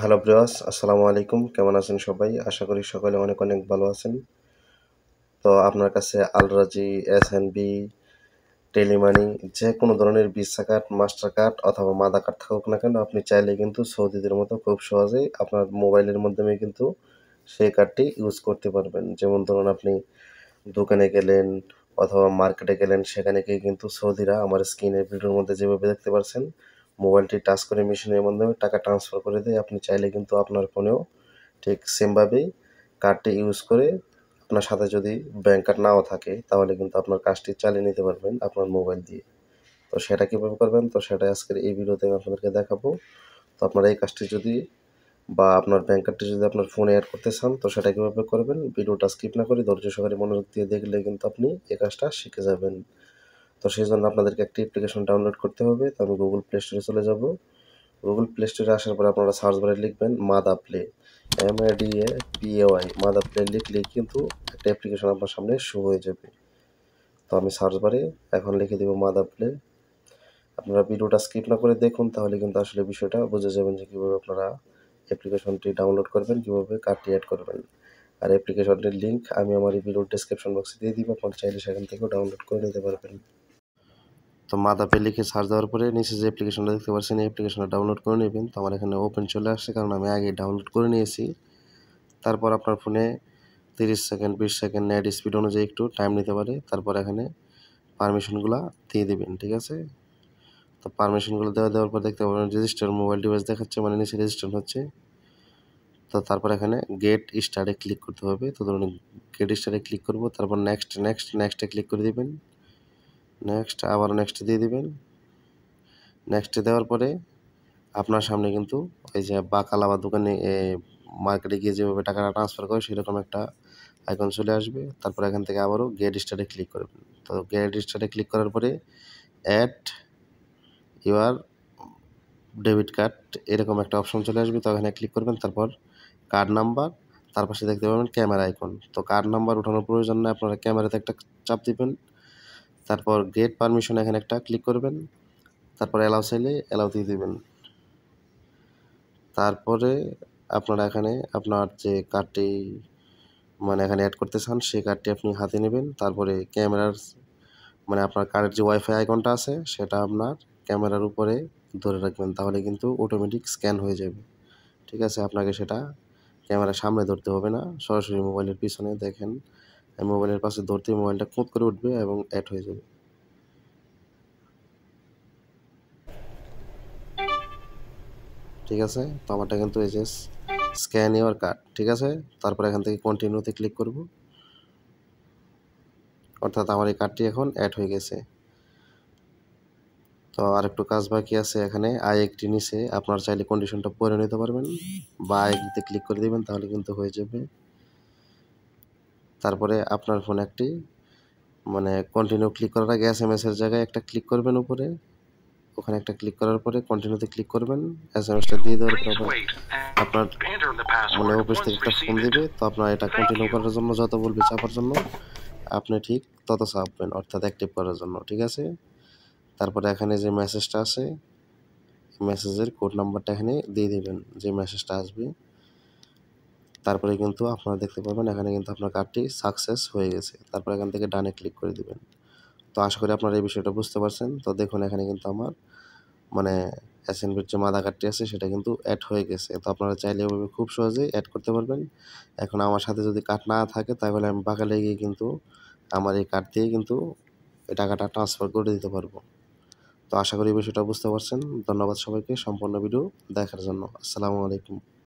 Hello ব্রিয়াস, আসসালামু আলাইকুম। কেমন আছেন সবাই? আশা করি সকলে অনেক অনেক ভালো আছেন। তো আপনার কাছে আলরাজি, এসএনবি, টেলিমানি যে কোনো ধরনের ভিসা কার্ড, মাস্টার কার্ড অথবা মাদা কার্ড থাকুক না কেন, আপনি চাইলে কিন্তু সৌদিদের মতো খুব সহজেই আপনার মোবাইলের মাধ্যমে কিন্তু সেই কার্ডটি ইউজ করতে পারবেন। যেমন ধরুন আপনি দোকানে গেলেন অথবা মার্কেটে গেলেন, সেখানে গিয়ে কিন্তু সৌদিরা আমার স্ক্রিনের ভিডিওর মধ্যে যেভাবে দেখতে পারছেন, মোবাইলটি টাচ করে মেশিনের মাধ্যমে টাকা ট্রান্সফার করে দেয়। আপনি চাইলে কিন্তু আপনার ফোনেও ঠিক সেমভাবেই কার্ডটি ইউজ করে আপনার সাথে যদি ব্যাংক কার্ড নাও থাকে তাহলে কিন্তু আপনার কাজটি চালিয়ে নিতে পারবেন আপনার মোবাইল দিয়ে। তো সেটা কীভাবে করবেন? তো সেটা আজকের এই ভিডিওতে আমি আপনাদেরকে দেখাবো। তো আপনারা এই কাজটি যদি বা আপনার ব্যাংক কার্ডটি যদি আপনার ফোনে অ্যাড করতে চান তো সেটা কীভাবে করবেন? ভিডিওটা স্কিপ না করে ধৈর্য সহকারে মনোযোগ দিয়ে দেখলে কিন্তু আপনি এই কাজটা শিখে যাবেন। তো সেজন্য আপনাদেরকে একটি অ্যাপ্লিকেশন ডাউনলোড করতে হবে। তো আমি গুগল প্লে স্টোরে চলে যাব। গুগল প্লে স্টোরে আসার পরে আপনারা সার্চ বারে লিখবেন মাদা প্লে, MADAPAY, মাদা প্লে লিখলেই কিন্তু একটা অ্যাপ্লিকেশন আপনার সামনে শো হয়ে যাবে। তো আমি সার্চ বারে এখন লিখে দেব মাদা প্লে। আপনারা ভিডিওটা স্কিপ না করে দেখুন, তাহলে কিন্তু আসলে বিষয়টা বুঝে যাবেন যে কীভাবে আপনারা অ্যাপ্লিকেশনটি ডাউনলোড করবেন, কীভাবে কার্ডটি অ্যাড করবেন। আর অ্যাপ্লিকেশনটির লিঙ্ক আমি আমার এই ভিডিওর ডেসক্রিপশন বক্সে দিয়ে দিব, আপনারা চাইলে সেখান থেকেও ডাউনলোড করে নিতে পারবেন। তো মাদা পে লিখে সার্চ দেওয়ার পরে নিচে যে অ্যাপ্লিকেশনটা দেখতে পাচ্ছেন এই অ্যাপ্লিকেশনটা ডাউনলোড করে নেবেন। তো আমার এখানে ওপেন চলে আসছে, কারণ আমি আগে ডাউনলোড করে নিয়েছি। তারপর আপনার ফোনে 30 সেকেন্ড 20 সেকেন্ড নেট স্পিড অনুযায়ী একটু টাইম নিতে পারে। তারপর এখানে পারমিশনগুলো দিয়ে দিবেন, ঠিক আছে? তো পারমিশনগুলো দেওয়ার পর দেখতে পাবেন রেজিস্টার মোবাইল ডিভাইস দেখাচ্ছে, মানে নিচে রেজিস্টার হচ্ছে। তো তারপর এখানে গেট স্টার্টে ক্লিক করতে হবে। তো ধরুন গেট স্টার্টে ক্লিক করব, তারপর নেক্সটে ক্লিক করে দিবেন। নেক্সট, আবার নেক্সট দিয়ে দিবেন। নেক্সট দেওয়ার পরে আপনার সামনে কিন্তু ওই যে বাকালা বা দোকানে মার্কেটে গিয়ে যেভাবে টাকাটা ট্রান্সফার করে সেরকম একটা আইকন চলে আসবে। তারপর এখান থেকে আবারও গেট স্টার্টে ক্লিক করবেন। তো গেট স্টার্টে ক্লিক করার পরে অ্যাড ইউর ডেবিট কার্ড এরকম একটা অপশন চলে আসবে। তো এখানে ক্লিক করবেন, তারপর কার্ড নাম্বার, তার পাশে দেখতে পাবেন ক্যামেরা আইকন। তো কার্ড নাম্বার ওঠানোর প্রয়োজন নেই, আপনারা ক্যামেরাতে একটা চাপ দিবেন। তারপর গেট পারমিশন এখানে একটা ক্লিক করবেন। তারপর অ্যালাউ চাইলে অ্যালাউ দিয়ে দিবেন। তারপরে আপনারা এখানে আপনার যে কার্ডটি মানে এখানে অ্যাড করতে চান সেই কার্ডটি আপনি হাতে নেবেন। তারপরে ক্যামেরার মানে আপনার কার্ডের যে ওয়াইফাই আইকনটা আছে সেটা আপনার ক্যামেরার উপরে ধরে রাখবেন, তাহলে কিন্তু অটোমেটিক স্ক্যান হয়ে যাবে, ঠিক আছে? আপনাকে সেটা ক্যামেরার সামনে ধরতে হবে না, সরাসরি মোবাইলের পিছনে দেখেন মোবাইলের পাশে ধরতেই মোবাইলটা খুঁত করে উঠবে এবং অ্যাড হয়ে যাবে, ঠিক আছে? তো আমারটা কিন্তু এই যে স্ক্যান ইওর কার্ড, ঠিক আছে? তারপর এখান থেকে কন্টিনিউতে ক্লিক করব, অর্থাৎ আমার এই কার্ডটি এখন অ্যাড হয়ে গেছে। তো আরেকটু কাজ বাকি আছে, এখানে আই-একটি নিচে আপনার চাইলে কন্ডিশনটা পড়ে নিতে পারবেন বা আই-একটিতে ক্লিক করে দেবেন, তাহলে কিন্তু হয়ে যাবে। তারপরে আপনার ফোনে একটি মানে কন্টিনিউ ক্লিক করার আগে এসএমএস এর জায়গায় একটা ক্লিক করবেন উপরে, ওখানে একটা ক্লিক করার পরে কন্টিনিউতে ক্লিক করবেন। এসএমএসটা দিয়ে দেওয়ার পর আপনার মানে অফিস থেকে একটা ফোন দিবে। তো আপনার এটা কন্টিনিউ করার জন্য যত বলবে চাপার জন্য আপনি ঠিক তত চাপবেন, অর্থাৎ অ্যাক্টিভ করার জন্য, ঠিক আছে? তারপরে এখানে যে মেসেজটা আছে মেসেজের কোড নাম্বারটা এখানে দিয়ে দিবেন, যে মেসেজটা আসবে। তারপরে কিন্তু আপনারা দেখতে পাবেন এখানে কিন্তু আপনার কার্ডটি সাকসেস হয়ে গেছে। তারপর এখান থেকে ডানে ক্লিক করে দিবেন। তো আশা করি আপনারা এই বিষয়টা বুঝতে পারছেন। তো দেখুন এখানে কিন্তু আমার মানে এসএনবির যে মাদা কার্ডটি আছে সেটা কিন্তু অ্যাড হয়ে গেছে। তো আপনারা চাইলে এভাবে খুব সহজেই অ্যাড করতে পারবেন। এখন আমার সাথে যদি কার্ড না থাকে তাহলে আমি বাকালে গিয়ে কিন্তু আমার এই কার্ড দিয়ে কিন্তু এই টাকাটা ট্রান্সফার করে দিতে পারবো। তো আশা করি এই বিষয়টা বুঝতে পারছেন। ধন্যবাদ সবাইকে সম্পূর্ণ ভিডিও দেখার জন্য। আসসালামু আলাইকুম।